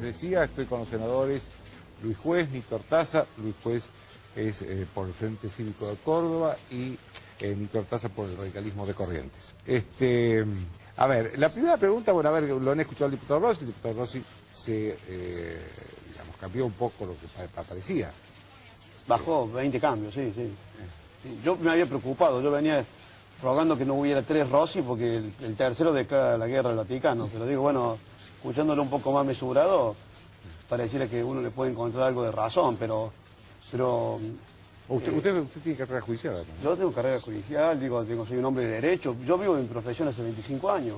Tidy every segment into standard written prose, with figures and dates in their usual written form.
decía, estoy con los senadores Luis Juez, Nito Artaza. Luis Juez es por el Frente Cívico de Córdoba y Nito Artaza por el radicalismo de Corrientes. A ver, la primera pregunta, bueno, a ver, lo han escuchado el diputado Rossi. El diputado Rossi se, digamos, cambió un poco lo que parecía. Bajó 20 cambios, sí. Yo me había preocupado, yo venía rogando que no hubiera 3 Rossi porque el tercero declara la guerra al Vaticano, pero digo, bueno, escuchándolo un poco más mesurado, pareciera que uno le puede encontrar algo de razón, pero ¿Usted tiene carrera judicial, ¿no? Yo tengo carrera judicial, soy un hombre de derecho, yo vivo en profesión hace 25 años.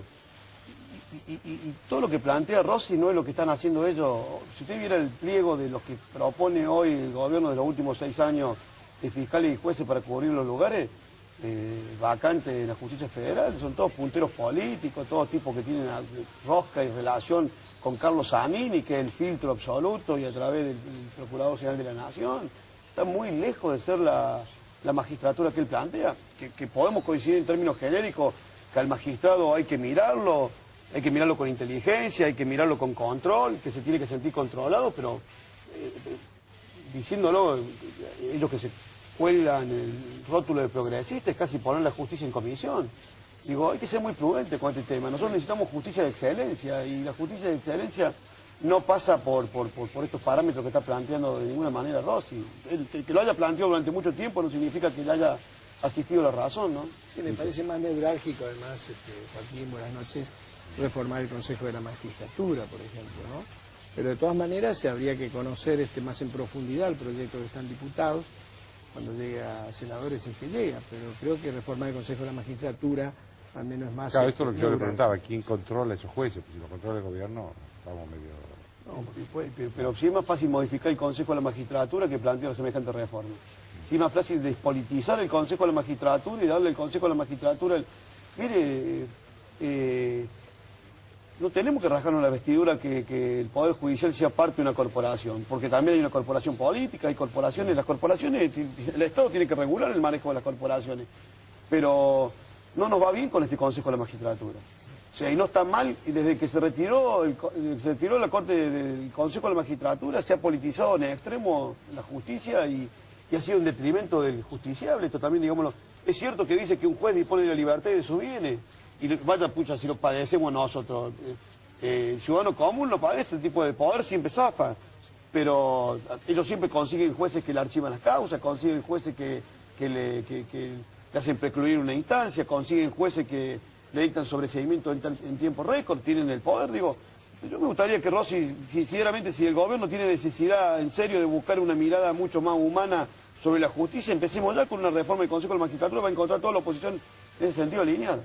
Y todo lo que plantea Rossi no es lo que están haciendo ellos. Si usted viera el pliego de los que propone hoy el gobierno de los últimos 6 años de fiscales y jueces para cubrir los lugares vacantes en la justicia federal, son todos punteros políticos, todos tipos que tienen rosca y relación con Carlos Samini, que es el filtro absoluto, y a través del Procurador General de la Nación. Está muy lejos de ser la magistratura que él plantea, que podemos coincidir en términos genéricos, que al magistrado hay que mirarlo con inteligencia, hay que mirarlo con control, que se tiene que sentir controlado, pero diciéndolo, ellos que se cuelgan el rótulo de progresista es casi poner la justicia en comisión. Digo, hay que ser muy prudente con este tema. Nosotros necesitamos justicia de excelencia, y la justicia de excelencia no pasa por estos parámetros que está planteando de ninguna manera Rossi. El que lo haya planteado durante mucho tiempo no significa que le haya asistido la razón, ¿no? Sí, me parece más neurálgico, además, Joaquín, buenas noches, reformar el Consejo de la Magistratura, por ejemplo, ¿no? Pero de todas maneras habría que conocer más en profundidad el proyecto que están diputados, cuando llegue a senadores es que llega, pero creo que reformar el Consejo de la Magistratura al menos es más... Claro, esto es lo que yo le preguntaba, ¿quién controla esos jueces? Pues si lo controla el gobierno, estamos medio... No, pero sí es más fácil modificar el Consejo de la Magistratura que plantear semejante reforma. Sí es más fácil despolitizar el Consejo de la Magistratura y darle al Consejo de la Magistratura Mire, no tenemos que rasgarnos la vestidura que el Poder Judicial sea parte de una corporación, porque también hay una corporación política, hay corporaciones, el Estado tiene que regular el manejo de las corporaciones, pero no nos va bien con este Consejo de la Magistratura. O sea, y no está mal, y desde que se retiró la Corte del Consejo de la Magistratura, se ha politizado en extremo la justicia y ha sido en detrimento del justiciable. Esto también, digámoslo, es cierto que dice que un juez dispone de la libertad y de sus bienes, y vaya pucha si lo padecemos nosotros. El ciudadano común lo padece, el tipo de poder siempre zafa, pero ellos siempre consiguen jueces que le archivan las causas, consiguen jueces que le hacen precluir una instancia, consiguen jueces que le dictan sobreseimiento en tiempo récord, tienen el poder. Digo, yo me gustaría que Rossi, sinceramente, si el gobierno tiene necesidad en serio de buscar una mirada mucho más humana sobre la justicia, empecemos ya con una reforma del Consejo de la Magistratura, va a encontrar toda la oposición en ese sentido alineada.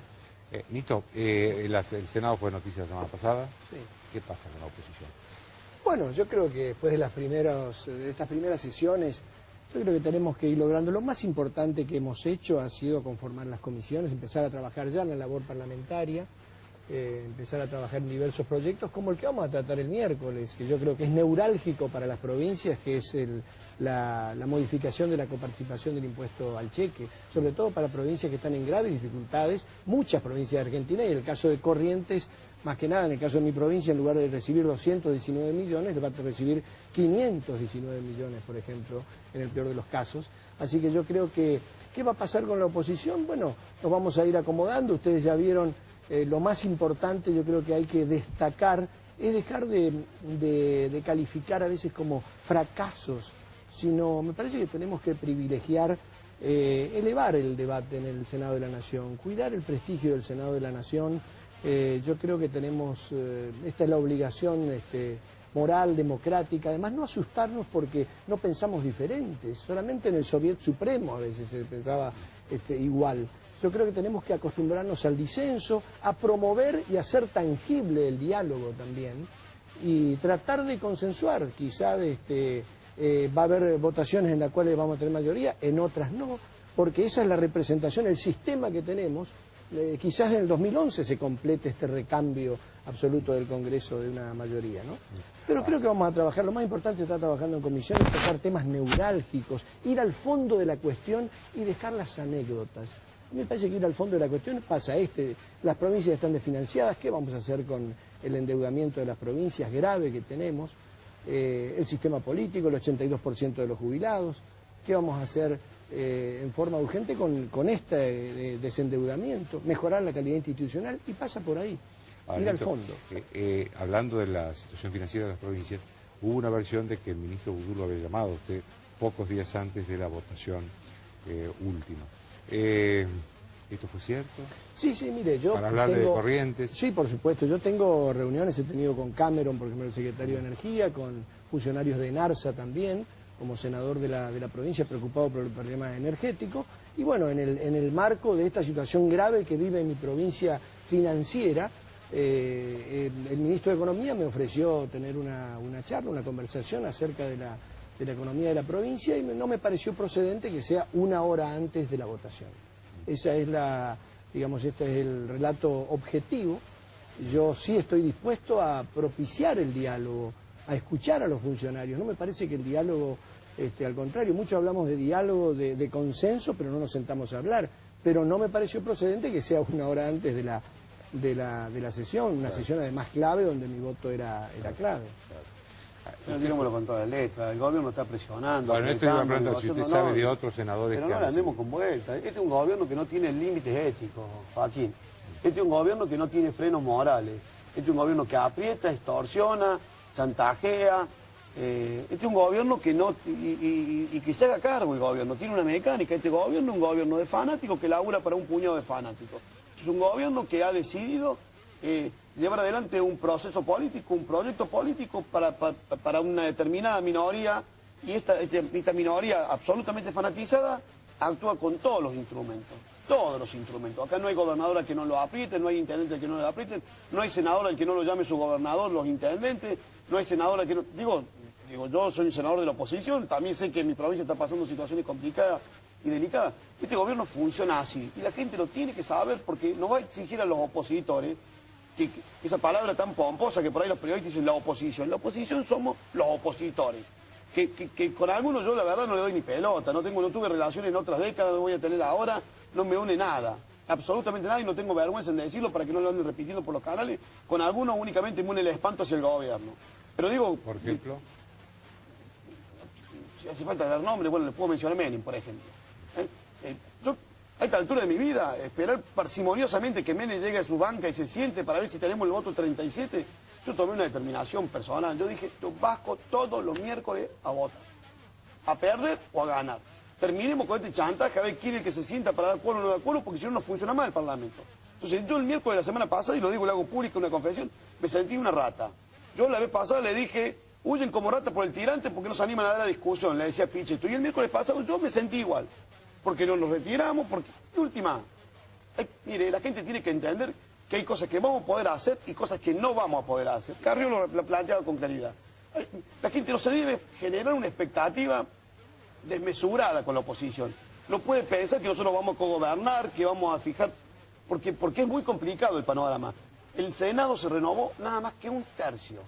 Nito, el Senado fue noticia la semana pasada. Sí. ¿Qué pasa con la oposición? Bueno, yo creo que después de estas primeras sesiones, yo creo que tenemos que ir logrando. Lo más importante que hemos hecho ha sido conformar las comisiones, empezar a trabajar ya en la labor parlamentaria, empezar a trabajar en diversos proyectos como el que vamos a tratar el miércoles, que yo creo que es neurálgico para las provincias, que es la modificación de la coparticipación del impuesto al cheque, sobre todo para provincias que están en graves dificultades, muchas provincias de Argentina, y en el caso de Corrientes, más que nada en el caso de mi provincia, en lugar de recibir 219 millones, le va a recibir 519 millones, por ejemplo, en el peor de los casos. Así que yo creo que, ¿qué va a pasar con la oposición? Bueno, nos vamos a ir acomodando. Ustedes ya vieron, lo más importante yo creo que hay que destacar es dejar de calificar a veces como fracasos, sino me parece que tenemos que privilegiar, elevar el debate en el Senado de la Nación, cuidar el prestigio del Senado de la Nación. Yo creo que tenemos, esta es la obligación moral, democrática, además no asustarnos porque no pensamos diferentes, solamente en el Soviet Supremo a veces se pensaba igual. Yo creo que tenemos que acostumbrarnos al disenso, a promover y hacer tangible el diálogo también, y tratar de consensuar. Quizá va a haber votaciones en las cuales vamos a tener mayoría, en otras no, porque esa es la representación, el sistema que tenemos. Quizás en el 2011 se complete este recambio absoluto del Congreso de una mayoría, ¿no? Pero creo que vamos a trabajar, lo más importante es estar trabajando en comisiones, tocar temas neurálgicos, ir al fondo de la cuestión y dejar las anécdotas. A mí me parece que ir al fondo de la cuestión pasa las provincias están desfinanciadas, ¿qué vamos a hacer con el endeudamiento de las provincias grave que tenemos? El sistema político, el 82% de los jubilados, ¿qué vamos a hacer en forma urgente con este desendeudamiento? Mejorar la calidad institucional y pasa por ahí, ir al fondo. Hablando de la situación financiera de las provincias, hubo una versión de que el ministro Vudú lo había llamado a usted pocos días antes de la votación última. ¿Esto fue cierto? Sí, mire, yo para hablarle de Corrientes. Sí, por supuesto, yo tengo reuniones, he tenido con Cameron, por ejemplo, el secretario de Energía, con funcionarios de ENARSA también, como senador de la provincia, preocupado por el problema energético, y bueno, en el marco de esta situación grave que vive mi provincia financiera, el ministro de Economía me ofreció tener una charla, una conversación acerca de la economía de la provincia, y no me pareció procedente que sea una hora antes de la votación. Esa es este es el relato objetivo. Yo sí estoy dispuesto a propiciar el diálogo, a escuchar a los funcionarios. No me parece que el diálogo, al contrario, mucho hablamos de diálogo, de consenso, pero no nos sentamos a hablar. Pero no me pareció procedente que sea una hora antes de la sesión, una sesión además clave donde mi voto era clave. Pero digámoslo con toda la letra, el gobierno está presionando. Bueno, esto iba a preguntar si usted sabe de otros senadores pero que no le andemos con vuelta. Este es un gobierno que no tiene límites éticos, Joaquín. Este es un gobierno que no tiene frenos morales. Este es un gobierno que aprieta, extorsiona, chantajea. Este es un gobierno que no... Y que se haga cargo el gobierno. Tiene una mecánica. Este gobierno es un gobierno de fanáticos que labura para un puñado de fanáticos. Es un gobierno que ha decidido... llevar adelante un proceso político, un proyecto político para una determinada minoría, y esta minoría absolutamente fanatizada actúa con todos los instrumentos. Acá no hay gobernadora que no lo apriete, no hay intendente que no lo apriete, no hay senadora que no lo llame su gobernador, los intendentes, no hay senadora que no... Digo, yo soy un senador de la oposición, también sé que mi provincia está pasando situaciones complicadas y delicadas. Este gobierno funciona así, y la gente lo tiene que saber, porque no va a exigir a los opositores que esa palabra tan pomposa que por ahí los periodistas dicen la oposición somos los opositores, que con algunos yo la verdad no le doy ni pelota, no tuve relaciones en otras décadas, no voy a tener ahora, no me une nada, absolutamente nada, y no tengo vergüenza en decirlo para que no lo anden repitiendo por los canales. Con algunos únicamente me une el espanto hacia el gobierno, pero digo... ¿Por ejemplo? Si hace falta dar nombre, bueno, le puedo mencionar Menem, por ejemplo. Yo, a esta altura de mi vida, esperar parsimoniosamente que Menem llegue a su banca y se siente para ver si tenemos el voto 37, yo tomé una determinación personal. Yo dije, yo vasco todos los miércoles a votar, a perder o a ganar. Terminemos con este chantaje, a ver quién es el que se sienta para dar acuerdo o no dar acuerdo, porque si no, no funciona mal el Parlamento. Entonces, yo el miércoles de la semana pasada, y lo digo, le hago pública una confesión, me sentí una rata. Yo la vez pasada le dije, huyen como rata por el tirante porque no se animan a dar la discusión, le decía Pichetto. Y el miércoles pasado yo me sentí igual, porque no nos retiramos, porque... Y última, mire, la gente tiene que entender que hay cosas que vamos a poder hacer y cosas que no vamos a poder hacer. Carrió lo planteaba con claridad. La gente no se debe generar una expectativa desmesurada con la oposición. No puede pensar que nosotros vamos a cogobernar, que vamos a fijar... Porque es muy complicado el panorama. El Senado se renovó nada más que un tercio.